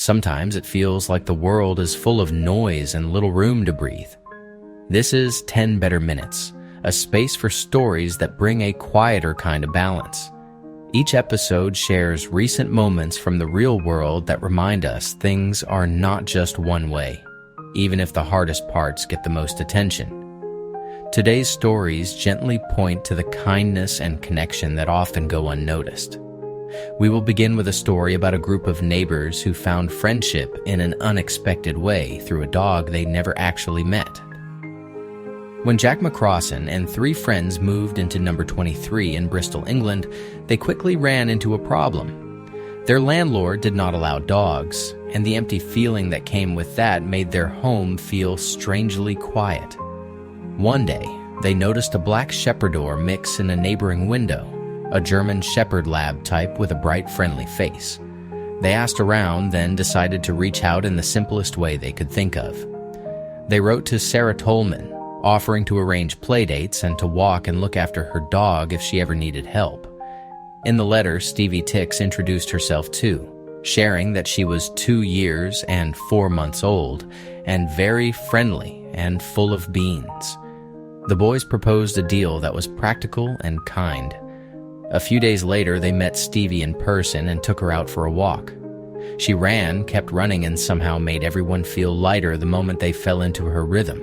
Sometimes it feels like the world is full of noise and little room to breathe. This is 10 Better Minutes, a space for stories that bring a quieter kind of balance. Each episode shares recent moments from the real world that remind us things are not just one way, even if the hardest parts get the most attention. Today's stories gently point to the kindness and connection that often go unnoticed. We will begin with a story about a group of neighbors who found friendship in an unexpected way through a dog they never actually met. When Jack McCrossan and 3 friends moved into number 23 in Bristol, England, they quickly ran into a problem. Their landlord did not allow dogs, and the empty feeling that came with that made their home feel strangely quiet. One day, they noticed a black Shepherdor mix in a neighboring window, a German Shepherd Lab type with a bright, friendly face. They asked around, then decided to reach out in the simplest way they could think of. They wrote to Sarah Tolman, offering to arrange playdates and to walk and look after her dog if she ever needed help. In the letter, Stevie Tix introduced herself too, sharing that she was 2 years and 4 months old, and very friendly and full of beans. The boys proposed a deal that was practical and kind. A few days later, they met Stevie in person and took her out for a walk. She ran, kept running, and somehow made everyone feel lighter the moment they fell into her rhythm.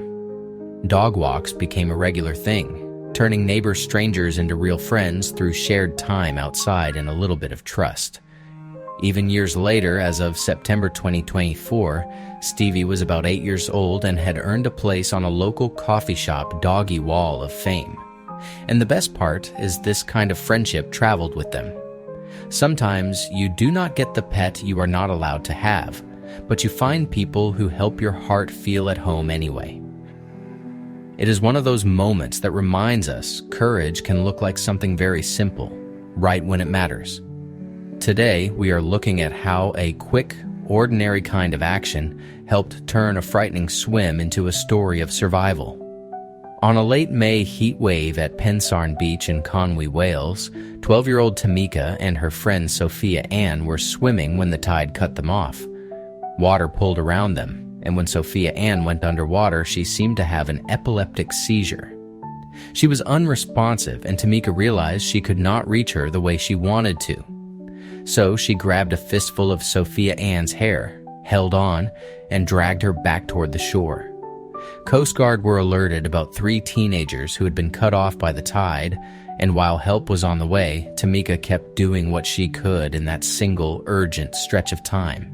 Dog walks became a regular thing, turning neighbor strangers into real friends through shared time outside and a little bit of trust. Even years later, as of September 2024, Stevie was about 8 years old and had earned a place on a local coffee shop doggy wall of fame. And the best part is this kind of friendship traveled with them. Sometimes you do not get the pet you are not allowed to have, but you find people who help your heart feel at home anyway. It is one of those moments that reminds us courage can look like something very simple, right when it matters. Today, we are looking at how a quick, ordinary kind of action helped turn a frightening swim into a story of survival. On a late May heat wave at Pensarn Beach in Conwy, Wales, 12-year-old Tamika and her friend Sophia Ann were swimming when the tide cut them off. Water pulled around them, and when Sophia Ann went underwater, she seemed to have an epileptic seizure. She was unresponsive, and Tamika realized she could not reach her the way she wanted to. So she grabbed a fistful of Sophia Ann's hair, held on, and dragged her back toward the shore. Coast Guard were alerted about 3 teenagers who had been cut off by the tide, and while help was on the way, Tamika kept doing what she could in that single, urgent stretch of time.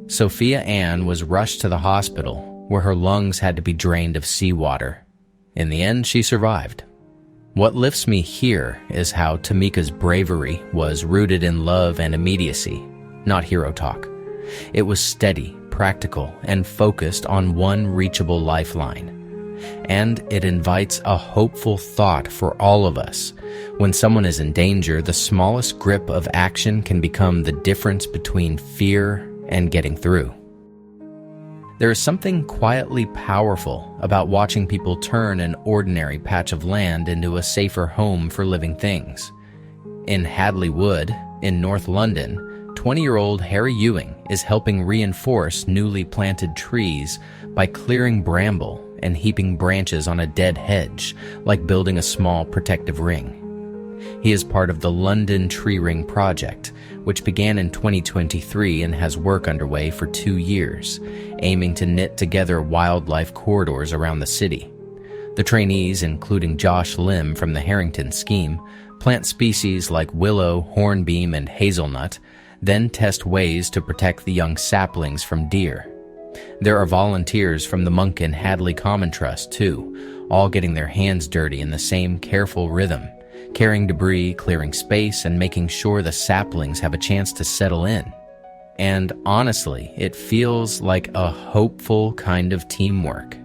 Sophia Ann was rushed to the hospital, where her lungs had to be drained of seawater. In the end, she survived. What lifts me here is how Tamika's bravery was rooted in love and immediacy, not hero talk. It was steady, practical, and focused on one reachable lifeline. And it invites a hopeful thought for all of us. When someone is in danger, the smallest grip of action can become the difference between fear and getting through. There is something quietly powerful about watching people turn an ordinary patch of land into a safer home for living things. In Hadley Wood, in North London, 20-year-old Harry Ewing is helping reinforce newly planted trees by clearing bramble and heaping branches on a dead hedge, like building a small protective ring. He is part of the London Tree Ring Project, which began in 2023 and has work underway for 2 years, aiming to knit together wildlife corridors around the city. The trainees, including Josh Lim from the Harrington scheme, plant species like willow, hornbeam, and hazelnut, then test ways to protect the young saplings from deer. There are volunteers from the Monk and Hadley Common Trust, too, all getting their hands dirty in the same careful rhythm, carrying debris, clearing space, and making sure the saplings have a chance to settle in. And honestly, it feels like a hopeful kind of teamwork.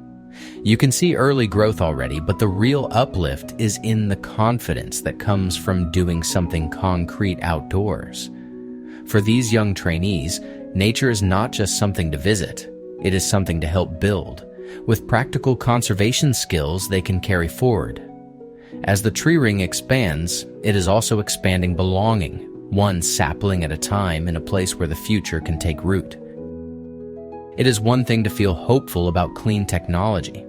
You can see early growth already, but the real uplift is in the confidence that comes from doing something concrete outdoors. For these young trainees, nature is not just something to visit, it is something to help build, with practical conservation skills they can carry forward. As the tree ring expands, it is also expanding belonging, one sapling at a time in a place where the future can take root. It is one thing to feel hopeful about clean technology.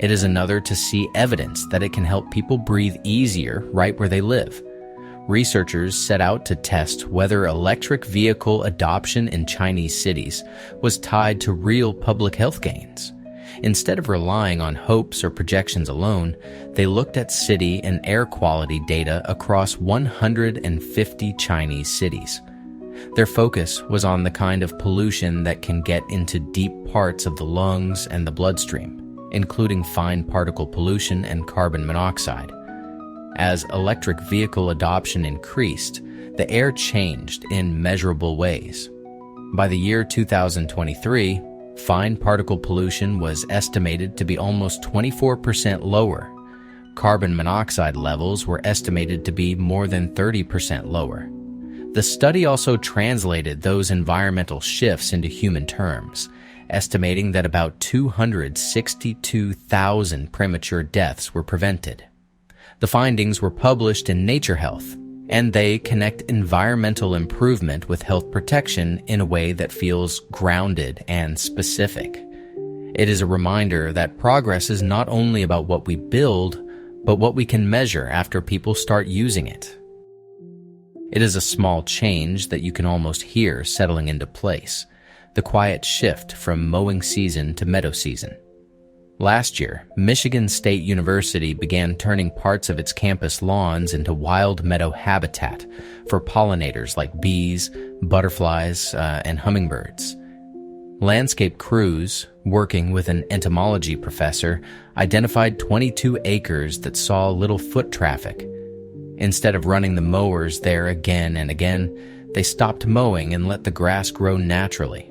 It is another to see evidence that it can help people breathe easier right where they live. Researchers set out to test whether electric vehicle adoption in Chinese cities was tied to real public health gains. Instead of relying on hopes or projections alone, they looked at city and air quality data across 150 Chinese cities. Their focus was on the kind of pollution that can get into deep parts of the lungs and the bloodstream, including fine particle pollution and carbon monoxide. As electric vehicle adoption increased, the air changed in measurable ways. By the year 2023, fine particle pollution was estimated to be almost 24% lower. Carbon monoxide levels were estimated to be more than 30% lower. The study also translated those environmental shifts into human terms, estimating that about 262,000 premature deaths were prevented. The findings were published in Nature Health, and they connect environmental improvement with health protection in a way that feels grounded and specific. It is a reminder that progress is not only about what we build, but what we can measure after people start using it. It is a small change that you can almost hear settling into place, the quiet shift from mowing season to meadow season. Last year, Michigan State University began turning parts of its campus lawns into wild meadow habitat for pollinators like bees, butterflies, and hummingbirds. Landscape crews, working with an entomology professor, identified 22 acres that saw little foot traffic. Instead of running the mowers there again and again, they stopped mowing and let the grass grow naturally.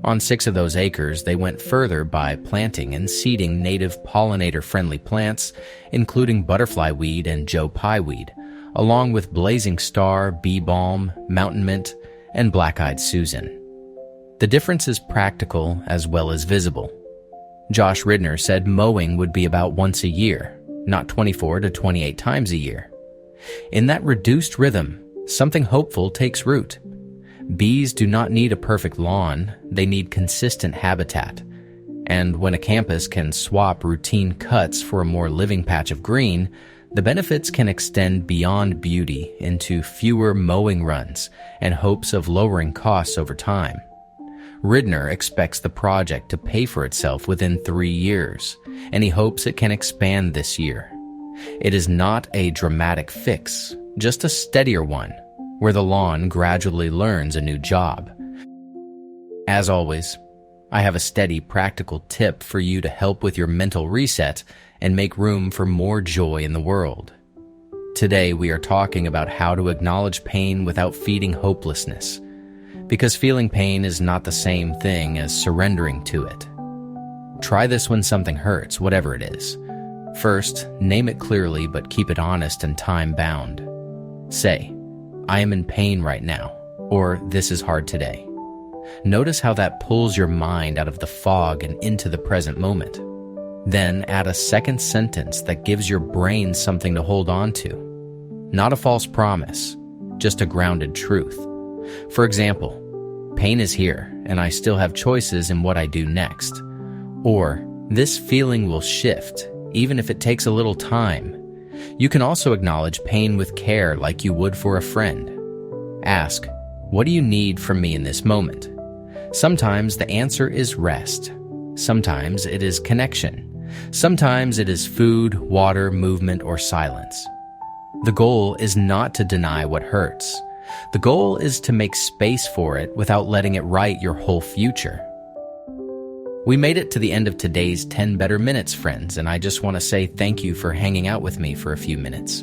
On 6 of those acres, they went further by planting and seeding native pollinator-friendly plants, including butterfly weed and Joe Pye weed, along with blazing star, bee balm, mountain mint, and black-eyed Susan. The difference is practical as well as visible. Josh Ridner said mowing would be about once a year, not 24 to 28 times a year. In that reduced rhythm, something hopeful takes root. Bees do not need a perfect lawn, they need consistent habitat. And when a campus can swap routine cuts for a more living patch of green, the benefits can extend beyond beauty into fewer mowing runs and hopes of lowering costs over time. Ridner expects the project to pay for itself within 3 years, and he hopes it can expand this year. It is not a dramatic fix, just a steadier one, where the lawn gradually learns a new job. As always, I have a steady, practical tip for you to help with your mental reset and make room for more joy in the world. Today, we are talking about how to acknowledge pain without feeding hopelessness, because feeling pain is not the same thing as surrendering to it. Try this when something hurts, whatever it is. First, name it clearly, but keep it honest and time-bound. Say, "I am in pain right now," or "this is hard today." Notice how that pulls your mind out of the fog and into the present moment. Then add a second sentence that gives your brain something to hold on to. Not a false promise, just a grounded truth. For example, "Pain is here, and I still have choices in what I do next." Or, "This feeling will shift, even if it takes a little time." You can also acknowledge pain with care like you would for a friend. Ask, "What do you need from me in this moment?" Sometimes the answer is rest. Sometimes it is connection. Sometimes it is food, water, movement, or silence. The goal is not to deny what hurts. The goal is to make space for it without letting it write your whole future. We made it to the end of today's 10 Better Minutes, friends, and I just want to say thank you for hanging out with me for a few minutes.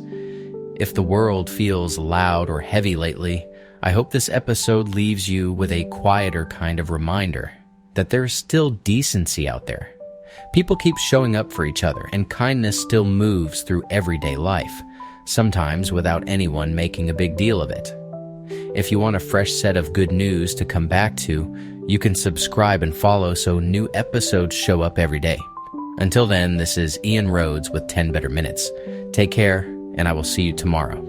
If the world feels loud or heavy lately, I hope this episode leaves you with a quieter kind of reminder that there's still decency out there. People keep showing up for each other, and kindness still moves through everyday life, sometimes without anyone making a big deal of it. If you want a fresh set of good news to come back to, you can subscribe and follow so new episodes show up every day. Until then, this is Ian Rhodes with 10 Better Minutes. Take care, and I will see you tomorrow.